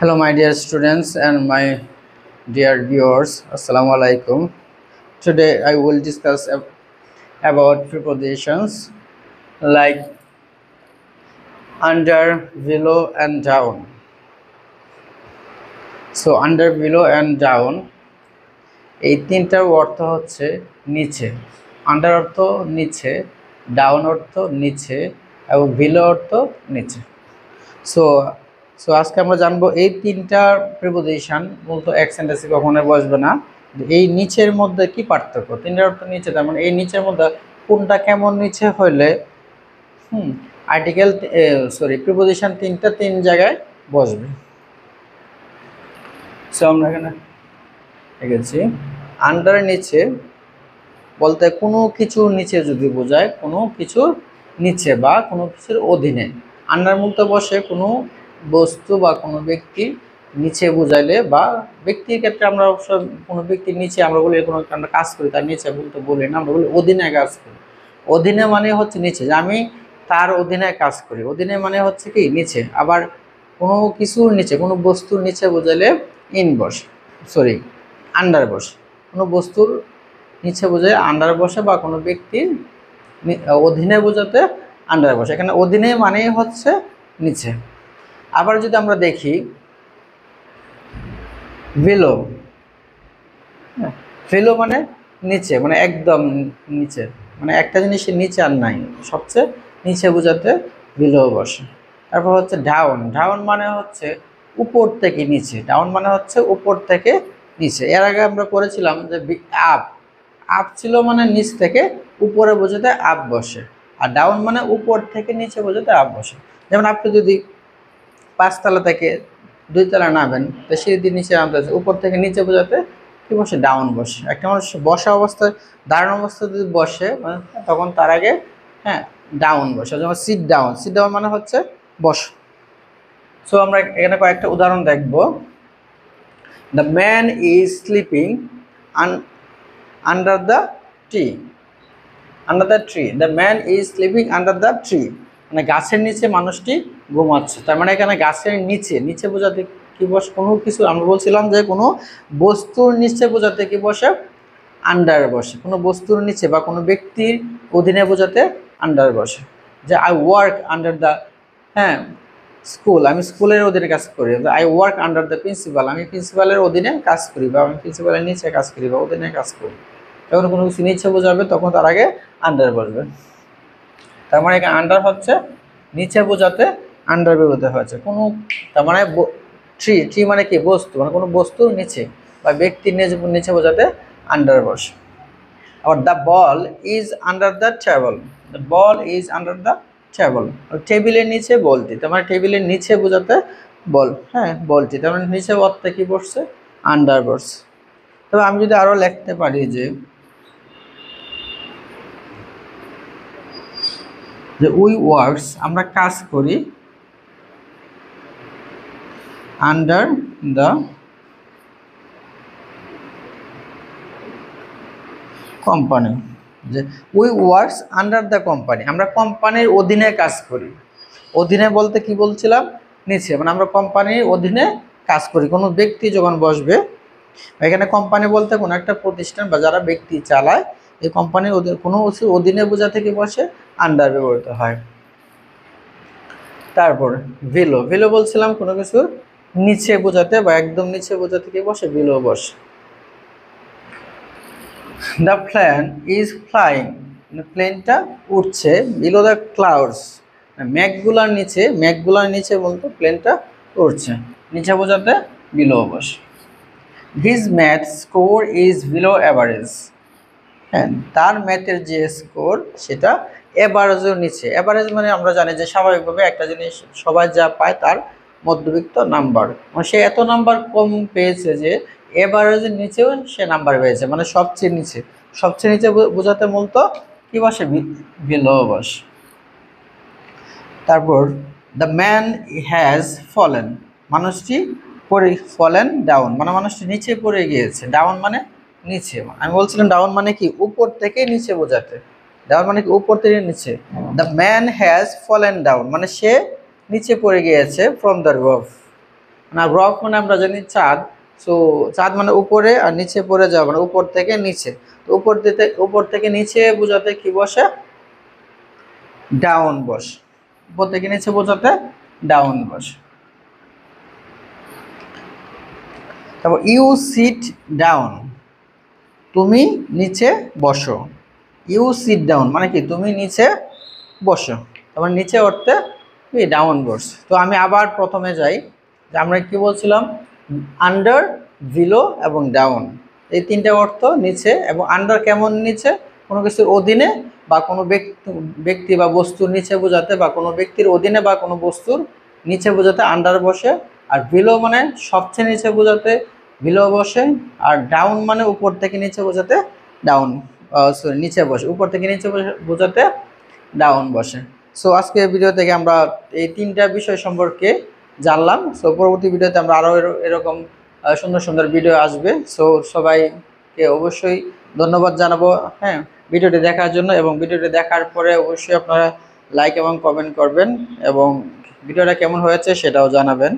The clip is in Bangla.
Hello, my dear students and my dear viewers. Assalamu alaikum. Today I will discuss about prepositions like under, below, and down. So under, below, and down এই তিনটার অর্থ হচ্ছে নিচে। আন্ডার অর্থ নিচে, ডাউন অর্থ নিচে এবং বিলো অর্থ নিচে। সো সো আজকে আমরা জানবো এই তিনটা প্রিপোজিশন মূলত এক সেন্টেন্সে কখনোই বসবে না। এই নিচের মধ্যে কি পার্থক্য, তিনটার অর্থ নিচে, তার মানে এই নিচের মধ্যে কোনটা কেমন নিচে হইলে আর্টিকেল প্রিপোজিশন তিনটা তিন জায়গায় বসবে। সো আমরা এখানে লিখেছি আন্ডার নিচে বলতে কোনো কিছুর নিচে যদি বোঝায়, কোনো কিছুর নিচে বা কোনো কিছুর অধীনে। আন্ডার মূলত বসে কোনো বস্তু বা কোনো ব্যক্তির নিচে বোঝাইলে, বা ব্যক্তির ক্ষেত্রে আমরা অবশ্য কোনো ব্যক্তির নিচে আমরা বলি কোনো আমরা কাজ করি, তার নিচে বলতে বলি না, আমরা বলি অধীনে কাজ করি। অধীনে মানে হচ্ছে নিচে, যে আমি তার অধীনে কাজ করি। অধীনে মানে হচ্ছে কি নিচে। আবার কোনো কিছুর নিচে, কোনো বস্তুর নিচে বোঝালে আন্ডার বসে। কোনো বস্তুর নিচে বোঝায় আন্ডার বসে, বা কোনো ব্যক্তির অধীনে বোঝাতে আন্ডার বসে। এখানে অধীনে মানেই হচ্ছে নিচে। আবার যদি আমরা দেখি বিলো, বিলো মানে নিচে, মানে একদম নিচে, মানে একটা জিনিসের নিচে আর নাই, সবচেয়ে নিচে বোঝাতে বিলো বসে। তারপর হচ্ছে ডাউন। ডাউন মানে হচ্ছে উপর থেকে নিচে। ডাউন মানে হচ্ছে উপর থেকে নিচে। এর আগে আমরা করেছিলাম যে আপ। আপ ছিল মানে নিচ থেকে উপরে বোঝাতে আপ বসে, আর ডাউন মানে উপর থেকে নিচে বোঝাতে আপ বসে। যেমন আপনি যদি 5 তলা থেকে 2 তলা নামেন, তো সিঁড়ি নিচে নামতে আছে, উপর থেকে নিচে বোঝাতে কি বসে, ডাউন বসে। একটা মানুষ বসা অবস্থায়, দাঁড়ানো অবস্থায় যদি বসে, তখন তার আগে ডাউন বসে। যেমন সিট ডাউন। সিট ডাউন মানে হচ্ছে বস। সো আমরা এখানে কয়েকটা উদাহরণ দেখব। The man is sleeping under the tree. Under the tree, the man is sleeping under the tree, মানে গাছের নিচে মানুষটি ঘুমাচ্ছে। তার মানে এখানে গাছের নিচে, নিচে বোঝাতে কি বসে, কোনো কিছু আমরা বলছিলাম যে কোনো বস্তুর নিচে বোঝাতে কি বসে, আন্ডার বসে। কোনো বস্তুর নিচে বা কোনো ব্যক্তির অধীনে বোঝাতে আন্ডার বসে। যে I work under the school, আমি স্কুলের অধীনে কাজ করি। I work under the principal, আমি প্রিন্সিপালের অধীনে কাজ করি, বা আমি প্রিন্সিপালের নিচে কাজ করি বা অধীনে কাজ করি। যখন কোনো কিছু নিচে বোঝাবে তখন তার আগে আন্ডার বসবে। তার মানে এখানে আন্ডার হচ্ছে নিচে বোঝাতে আন্ডার ব্যবহৃত হয়েছে। কোনো তার মানে ট্রি, ট্রি মানে কি বস্তু, মানে কোনো বস্তুর নিচে বা ব্যক্তির নিচে বোঝাতে আন্ডার বসে। আবার the ball is under the table, the ball is under the table, টেবিলের নিচে বলটি। তার মানে টেবিলের নিচে বোঝাতে বল, বলটি। তার মানে নিচে অর্থে কি বসছে, আন্ডার বসছে। তবে আমি যদি আরো লিখতে পারি যে উই ওয়ার্কস, আমরা কাজ করি, আন্ডার দ্য কোম্পানি, যে we works under the company, আমরা কোম্পানির অধীনে কাজ করি। অধীনে বলতে কি বলছিলাম, নিচে, মানে আমরা কোম্পানির অধীনে কাজ করি। কোনো ব্যক্তি যখন বসবে, এখানে কোম্পানি বলতে কোনো একটা প্রতিষ্ঠান বা যারা ব্যক্তি চালায়, এই কোম্পানির কোনো অধীনে বোঝাতে কি বসে, আন্ডার ব্যবহৃত হয়। তারপর বিলো, বিলো বলছিলাম কোনো কিছুর নিচে বোঝাতে বা একদম নিচে বোঝাতে কি বসে, বিলো বসে। দ্য প্লেন ইজ ফ্লাইং, প্লেনটা উঠছে, বিলো দ্য ক্লাউডস, মেঘগুলার নিচে, মেঘগুলার নিচে বলতে প্লেনটা উঠছে, নিচে বোঝাতে বিলো বসে। His math score is below average, তার ম্যাথের যে স্কোর সেটা অ্যাভারেজের নিচে। অ্যাভারেজ মানে আমরা জানি যে স্বাভাবিকভাবে একটা জিনিস সবাই যা পায় তার মধ্যবিত্ত নাম্বার, মানে সে এত নাম্বার কম পেয়েছে যে এভারেজের নিচেও সে নাম্বার পেয়েছে, মানে সবচেয়ে নিচে। সবচেয়ে নিচে বোঝাতে মূলত কি বসে, বিলো বসে। তারপর দ্য ম্যান হ্যাজ ফলেন, মানুষটি পড়ে, ফলেন ডাউন মানে মানুষটি নিচে পড়ে গিয়েছে। ডাউন মানে নিচে, আমি বলছিলাম ডাউন মানে কি উপর থেকে নিচে বোঝাতে। ডাউন মানে কি উপর থেকে নিচে। The man has fallen down মানে সে নিচে পড়ে গিয়েছে, ফ্রম দ্য রুফ না রক মানে আমরা জানি চাঁদ। সো চাঁদ মানে উপরে আর নিচে পড়ে যাওয়া মানে উপর থেকে নিচে। তো উপর থেকে নিচে বোঝাতে কি বসে? ডাউন বসে। উপর থেকে নিচে বোঝাতে ডাউন বসে। তারপর ইউ সিট ডাউন, তুমি নিচে বসো। ইউ সিট ডাউন মানে কি? তুমি নিচে বসো। তারপর নিচে অর্থে কি? ডাউন বস। তো আমি আবার প্রথমে যাই, যে আমরা কি বলছিলাম? আন্ডার, বিলো এবং ডাউন, এই তিনটা অর্থ নিচে। এবং আন্ডার কেমন? নিচে, কোনো কিছুর অধীনে বা কোনো ব্যক্তি বা বস্তুর নিচে বোঝাতে, বা কোনো ব্যক্তির অধীনে বা কোনো বস্তুর নিচে বোঝাতে আন্ডার বসে। আর বিলো মানে সবচেয়ে নিচে বোঝাতে বিলো বসে। আর ডাউন মানে উপর থেকে নিচে বোঝাতে ডাউন, সরি নিচে বসে, উপর থেকে নিচে বোঝাতে ডাউন বসে। সো আজকে ভিডিও থেকে আমরা এই তিনটা বিষয় সম্পর্কে জানলাম। সো পরবর্তী ভিডিওতে আমরা আরও এরকম সুন্দর সুন্দর ভিডিও আসবে। সো সবাইকে অবশ্যই ধন্যবাদ জানাবো, হ্যাঁ, ভিডিওটি দেখার জন্য। এবং ভিডিওটি দেখার পরে অবশ্যই আপনারা লাইক এবং কমেন্ট করবেন, এবং ভিডিওটা কেমন হয়েছে সেটাও জানাবেন।